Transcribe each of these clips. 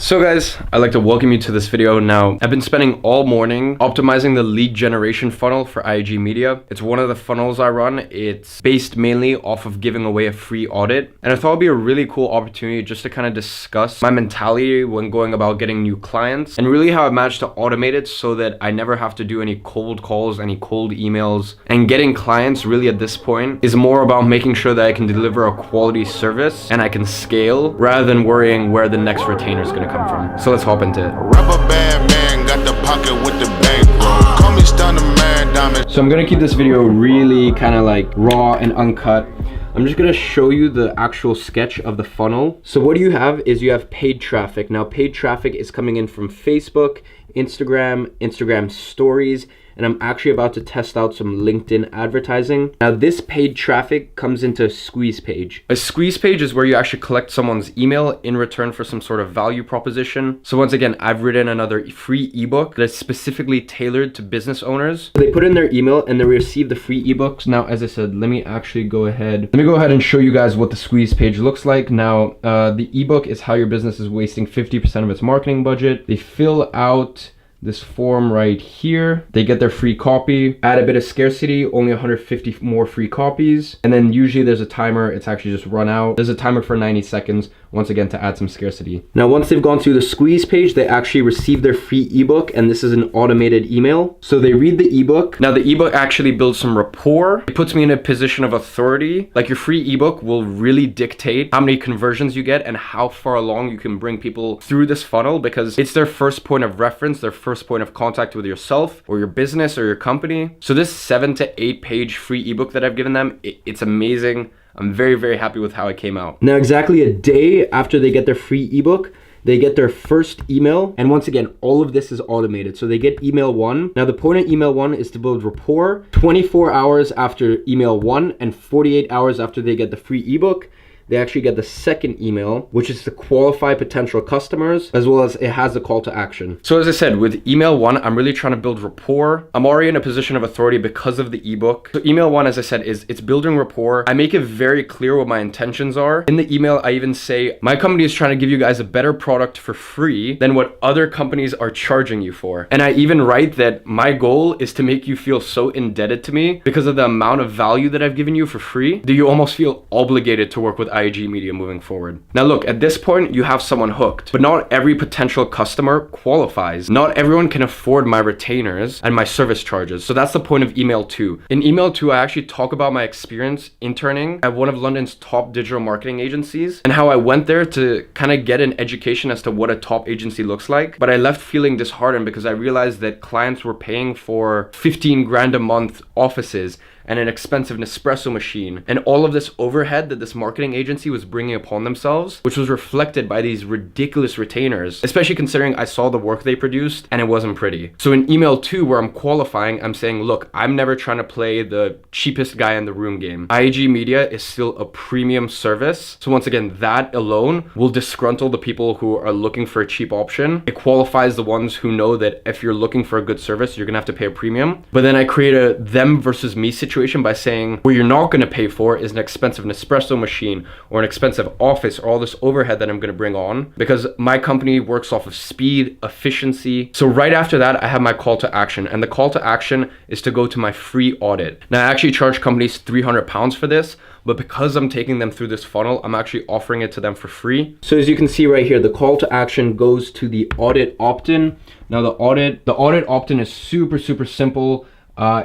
So guys, I'd like to welcome you to this video. Now, I've been spending all morning optimizing the lead generation funnel for IG Media. It's one of the funnels I run. It's based mainly off of giving away a free audit. And I thought it'd be a really cool opportunity just to kind of discuss my mentality when going about getting new clients and really how I managed to automate it so that I never have to do any cold calls, any cold emails. And getting clients really at this point is more about making sure that I can deliver a quality service and I can scale rather than worrying where the next retainer is going to come from. So let's hop into it. Rubber band man got the pocket with the bankroll. Call me Stunner Man Diamond. So I'm gonna keep this video really kind of like raw and uncut. I'm just gonna show you the actual sketch of the funnel. So what you have is you have paid traffic. Now paid traffic is coming in from Facebook, Instagram stories, and I'm actually about to test out some LinkedIn advertising. Now this paid traffic comes into a squeeze page. A squeeze page is where you actually collect someone's email in return for some sort of value proposition. So once again, I've written another free ebook that's specifically tailored to business owners. They put in their email and they receive the free ebooks. Now, as I said, let me go ahead and show you guys what the squeeze page looks like. Now, the ebook is how your business is wasting 50% of its marketing budget. They fill out this form right here. They get their free copy, add a bit of scarcity, only 150 more free copies. And then usually there's a timer, it's actually just run out. There's a timer for 90 seconds, once again, to add some scarcity. Now, once they've gone through the squeeze page, they actually receive their free ebook, and this is an automated email. So they read the ebook. Now the ebook actually builds some rapport. It puts me in a position of authority. Like your free ebook will really dictate how many conversions you get and how far along you can bring people through this funnel, because it's their first point of reference, their first point of contact with yourself or your business or your company. So this 7 to 8 page free ebook that I've given them, it's amazing. I'm very, very happy with how it came out. Now, exactly a day after they get their free ebook, they get their first email. And once again, all of this is automated. So they get email 1. Now the point of email 1 is to build rapport. 24 hours after email 1 and 48 hours after they get the free ebook, they actually get the second email, which is to qualify potential customers, as well as it has a call to action. So as I said, with email 1, I'm really trying to build rapport. I'm already in a position of authority because of the ebook. So email 1, as I said, it's building rapport. I make it very clear what my intentions are. In the email, I even say, my company is trying to give you guys a better product for free than what other companies are charging you for. And I even write that my goal is to make you feel so indebted to me because of the amount of value that I've given you for free that you almost feel obligated to work with IG Media moving forward. Now look, at this point you have someone hooked, but not every potential customer qualifies. Not everyone can afford my retainers and my service charges. So that's the point of email 2. In email 2, I actually talk about my experience interning at one of London's top digital marketing agencies and how I went there to kind of get an education as to what a top agency looks like. But I left feeling disheartened because I realized that clients were paying for 15 grand a month offices and an expensive Nespresso machine, and all of this overhead that this marketing agency was bringing upon themselves, which was reflected by these ridiculous retainers, especially considering I saw the work they produced and it wasn't pretty. So in email 2, where I'm qualifying, I'm saying, look, I'm never trying to play the cheapest guy in the room game. IG Media is still a premium service. So once again, that alone will disgruntle the people who are looking for a cheap option. It qualifies the ones who know that if you're looking for a good service, you're gonna have to pay a premium. But then I create a them versus me situation by saying what you're not going to pay for is an expensive Nespresso machine or an expensive office or all this overhead that I'm going to bring on, because my company works off of speed, efficiency. So right after that, I have my call to action, and the call to action is to go to my free audit. Now I actually charge companies £300 for this, but because I'm taking them through this funnel, I'm actually offering it to them for free. So as you can see right here, the call to action goes to the audit opt-in. Now the audit opt-in is super, super simple.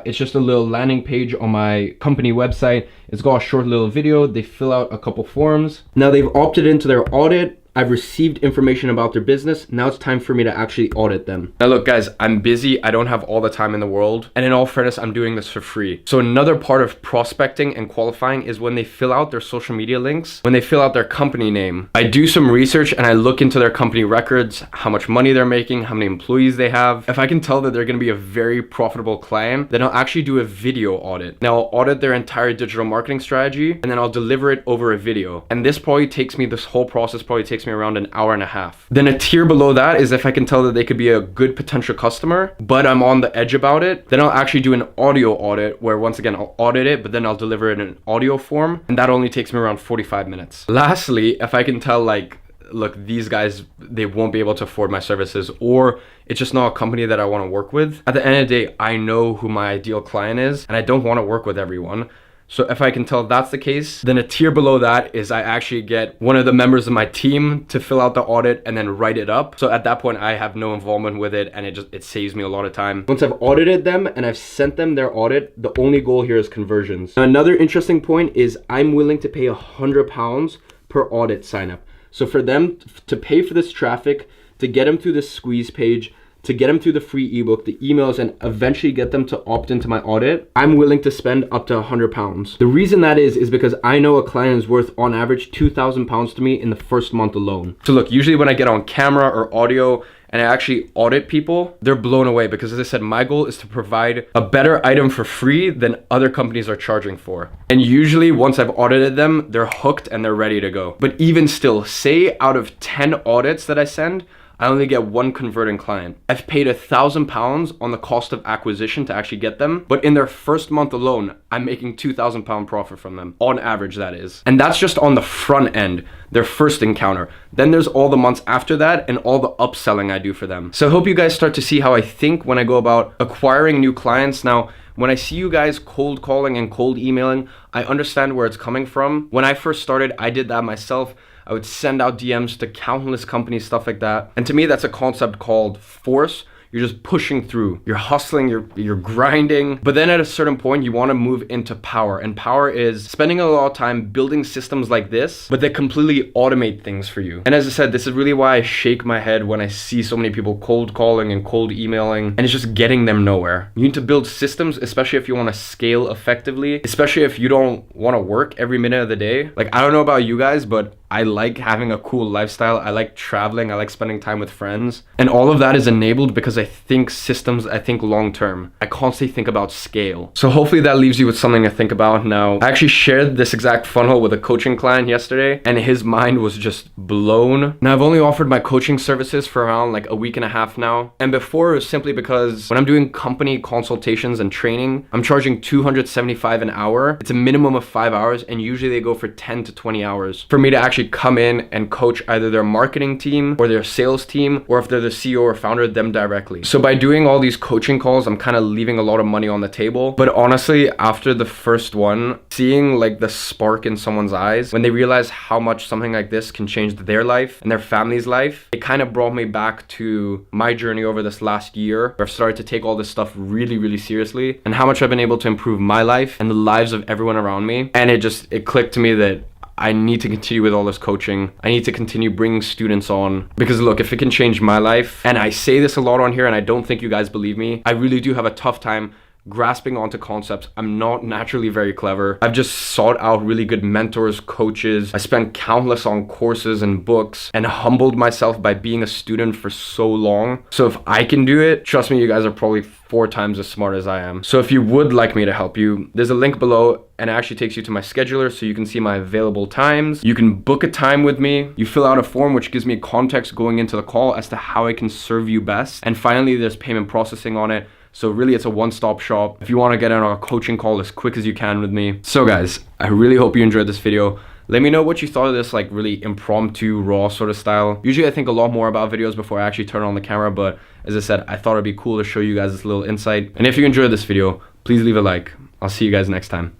It's just a little landing page on my company website. It's got a short little video. They fill out a couple forms. Now they've opted into their audit. I've received information about their business. Now it's time for me to actually audit them. Now look guys, I'm busy. I don't have all the time in the world. And in all fairness, I'm doing this for free. So another part of prospecting and qualifying is when they fill out their social media links, when they fill out their company name, I do some research and I look into their company records, how much money they're making, how many employees they have. If I can tell that they're gonna be a very profitable client, then I'll actually do a video audit. Now I'll audit their entire digital marketing strategy and then I'll deliver it over a video. And this whole process probably takes me around an hour and a half. Then a tier below that is if I can tell that they could be a good potential customer, but I'm on the edge about it, then I'll actually do an audio audit where once again, I'll audit it, but then I'll deliver it in an audio form. And that only takes me around 45 minutes. Lastly, if I can tell like look, these guys, they won't be able to afford my services, or it's just not a company that I want to work with. At the end of the day, I know who my ideal client is, and I don't want to work with everyone. So if I can tell that's the case, then a tier below that is I actually get one of the members of my team to fill out the audit and then write it up. So at that point, I have no involvement with it, and it saves me a lot of time. Once I've audited them and I've sent them their audit, the only goal here is conversions. Now, another interesting point is I'm willing to pay £100 per audit sign up. So for them to pay for this traffic, to get them through this squeeze page, to get them through the free ebook, the emails, and eventually get them to opt into my audit, I'm willing to spend up to £100. The reason that is because I know a client is worth on average £2,000 to me in the first month alone. So look, usually when I get on camera or audio and I actually audit people, they're blown away because, as I said, my goal is to provide a better item for free than other companies are charging for. And usually once I've audited them, they're hooked and they're ready to go. But even still, say out of 10 audits that I send, I only get one converting client. I've paid £1,000 on the cost of acquisition to actually get them, but in their first month alone, I'm making £2,000 profit from them, on average that is. And that's just on the front end, their first encounter. Then there's all the months after that and all the upselling I do for them. So I hope you guys start to see how I think when I go about acquiring new clients. Now, when I see you guys cold calling and cold emailing, I understand where it's coming from. When I first started, I did that myself. I would send out DMs to countless companies, stuff like that. And to me, that's a concept called force. You're just pushing through, you're hustling, you're grinding. But then at a certain point, you want to move into power. And power is spending a lot of time building systems like this, but that completely automate things for you. And as I said, this is really why I shake my head when I see so many people cold calling and cold emailing, and it's just getting them nowhere. You need to build systems, especially if you want to scale effectively, especially if you don't want to work every minute of the day. Like, I don't know about you guys, but I like having a cool lifestyle. I like traveling. I like spending time with friends. And all of that is enabled because I think systems, I think long term. I constantly think about scale. So hopefully that leaves you with something to think about. Now, I actually shared this exact funnel with a coaching client yesterday, and his mind was just blown. Now, I've only offered my coaching services for around like a week and a half now. And before, it was simply because when I'm doing company consultations and training, I'm charging $275 an hour. It's a minimum of 5 hours, and usually they go for 10 to 20 hours for me to actually come in and coach either their marketing team or their sales team, or if they're the CEO or founder, them directly. So by doing all these coaching calls, I'm kind of leaving a lot of money on the table. But honestly, after the first one, seeing like the spark in someone's eyes when they realize how much something like this can change their life and their family's life, it kind of brought me back to my journey over this last year, where I've started to take all this stuff really, really seriously, and how much I've been able to improve my life and the lives of everyone around me. And it clicked to me that I need to continue with all this coaching. I need to continue bringing students on, because look, if it can change my life, and I say this a lot on here and I don't think you guys believe me, I really do have a tough time grasping onto concepts. I'm not naturally very clever. I've just sought out really good mentors, coaches. I spent countless on courses and books and humbled myself by being a student for so long. So if I can do it, trust me, you guys are probably 4 times as smart as I am. So if you would like me to help you, there's a link below, and it actually takes you to my scheduler so you can see my available times. You can book a time with me. You fill out a form which gives me context going into the call as to how I can serve you best. And finally, there's payment processing on it. So really, it's a one-stop shop if you want to get on a coaching call as quick as you can with me. So guys, I really hope you enjoyed this video. Let me know what you thought of this like really impromptu, raw sort of style. Usually I think a lot more about videos before I actually turn on the camera, but as I said, I thought it'd be cool to show you guys this little insight. And if you enjoyed this video, please leave a like. I'll see you guys next time.